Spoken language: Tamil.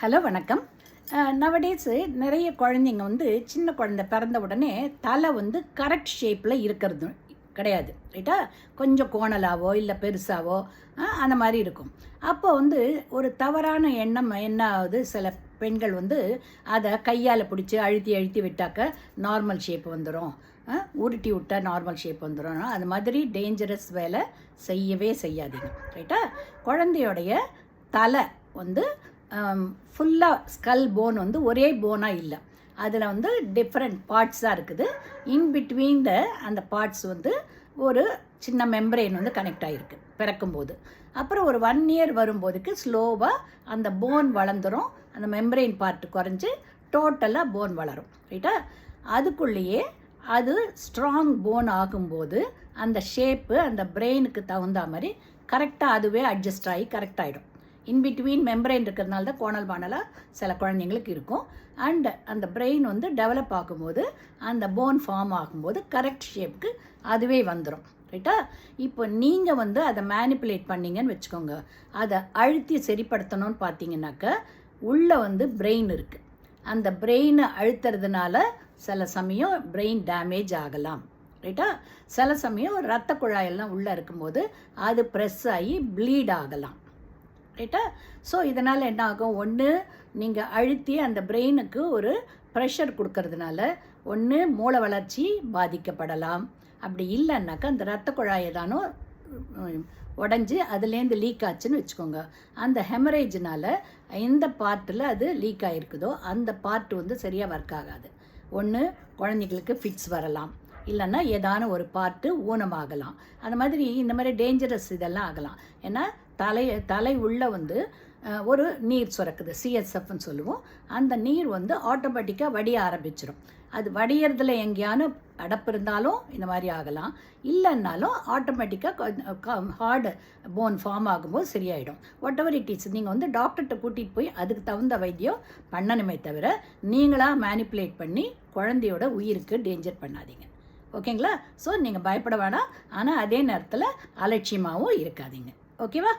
ஹலோ வணக்கம். நவடேஸு நிறைய குழந்தைங்க வந்து சின்ன குழந்தை பிறந்த உடனே தலை வந்து கரெக்ட் ஷேப்பில் இருக்கிறது கிடையாது, ரைட்டா? கொஞ்சம் கோணலாவோ இல்லை பெருசாவோ அந்த மாதிரி இருக்கும். அப்போ வந்து ஒரு தவறான எண்ணம் என்ன ஆகுது, சில பெண்கள் வந்து அதை கையால் பிடிச்சி அழுத்தி அழுத்தி விட்டாக்க நார்மல் ஷேப் வந்துடும், உருட்டி விட்டால் நார்மல் ஷேப் வந்துடும். அது மாதிரி டேஞ்சரஸ் வேலை செய்யவே செய்யாதீங்க, ரைட்டா? குழந்தையோடைய தலை வந்து ஃபுல்லாக ஸ்கல் போன் வந்து ஒரே போனாக இல்லை, அதில் வந்து டிஃப்ரெண்ட் பார்ட்ஸாக இருக்குது. இன்பிட்வீன் அந்த பார்ட்ஸ் வந்து ஒரு சின்ன மெம்பரெயின் வந்து கனெக்ட் ஆகிருக்கு பிறக்கும்போது. அப்புறம் ஒரு 1 year வரும்போதுக்கு ஸ்லோவாக அந்த போன் வளர்ந்துடும், அந்த மெம்பரெயின் பார்ட்டு குறைஞ்சி டோட்டலாக போன் வளரும், ரைட்டா? அதுக்குள்ளேயே அது ஸ்ட்ராங் போன் ஆகும்போது அந்த ஷேப்பு அந்த பிரெயினுக்கு தகுந்த மாதிரி கரெக்டாக அதுவே அட்ஜஸ்ட் ஆகி கரெக்ட் ஆகிடும். இன்பிட்வீன் மெம்பரைன் இருக்கிறதுனால தான் கோணல் பானலாக சில குழந்தைங்களுக்கு இருக்கும். அண்ட் அந்த பிரெயின் வந்து டெவலப் ஆகும்போது அந்த போன் ஃபார்ம் ஆகும்போது கரெக்ட் ஷேப்புக்கு அதுவே வந்துடும், ரைட்டா? இப்போ நீங்கள் வந்து அதை மேனிப்புலேட் பண்ணிங்கன்னு வச்சுக்கோங்க, அதை அழுத்தி சரிப்படுத்தணும்னு பார்த்தீங்கன்னாக்க உள்ளே வந்து பிரெயின் இருக்குது. அந்த பிரெயினை அழுத்துறதுனால சில சமயம் பிரெயின் டேமேஜ் ஆகலாம், ரைட்டா? சில சமயம் இரத்த குழாயெல்லாம் உள்ளே இருக்கும்போது அது ப்ரெஸ் ஆகி ப்ளீட் ஆகலாம், ரைட்டா? ஸோ இதனால் என்ன ஆகும், ஒன்று நீங்கள் அழுத்தி அந்த பிரெயினுக்கு ஒரு ப்ரெஷர் கொடுக்கறதுனால ஒன்று மூளை வளர்ச்சி பாதிக்கப்படலாம். அப்படி இல்லைன்னாக்கா அந்த இரத்த குழாயை தானோ உடஞ்சி அதுலேருந்து லீக் ஆச்சுன்னு வச்சுக்கோங்க, அந்த ஹெமரேஜினால் எந்த பார்ட்டில் அது லீக் ஆகிருக்குதோ அந்த பார்ட் வந்து சரியாக ஒர்க் ஆகாது. ஒன்று குழந்தைங்களுக்கு ஃபிட்ஸ் வரலாம், இல்லைன்னா ஏதான ஒரு பார்ட்டு ஊனமாகலாம். அந்த மாதிரி இந்த மாதிரி டேஞ்சரஸ் இதெல்லாம் ஆகலாம். ஏன்னா தலை உள்ள வந்து ஒரு நீர் சுரக்குது, சிஎஸ்எஃப்னு சொல்லுவோம். அந்த நீர் வந்து ஆட்டோமேட்டிக்காக வடிய ஆரம்பிச்சிடும். அது வடியறதுல எங்கேயானு அடப்பு இருந்தாலும் இந்த மாதிரி ஆகலாம், இல்லைன்னாலும் ஆட்டோமேட்டிக்காக ஹார்டு போன் ஃபார்ம் ஆகும்போது சரியாயிடும். வாட் எவர் இட் இஸ், நீங்கள் வந்து டாக்டர்கிட்ட கூட்டிகிட்டு போய் அதுக்கு தகுந்த வைத்தியம் பண்ணணுமே தவிர நீங்களாக மேனிப்புலேட் பண்ணி குழந்தையோட உயிருக்கு டேஞ்சர் பண்ணாதீங்க, ஓகேங்களா? ஸோ நீங்கள் பயப்பட வேணாம், ஆனால் அதே நேரத்தில் அலட்சியமாகவும் இருக்காதீங்க, ஓகேவா?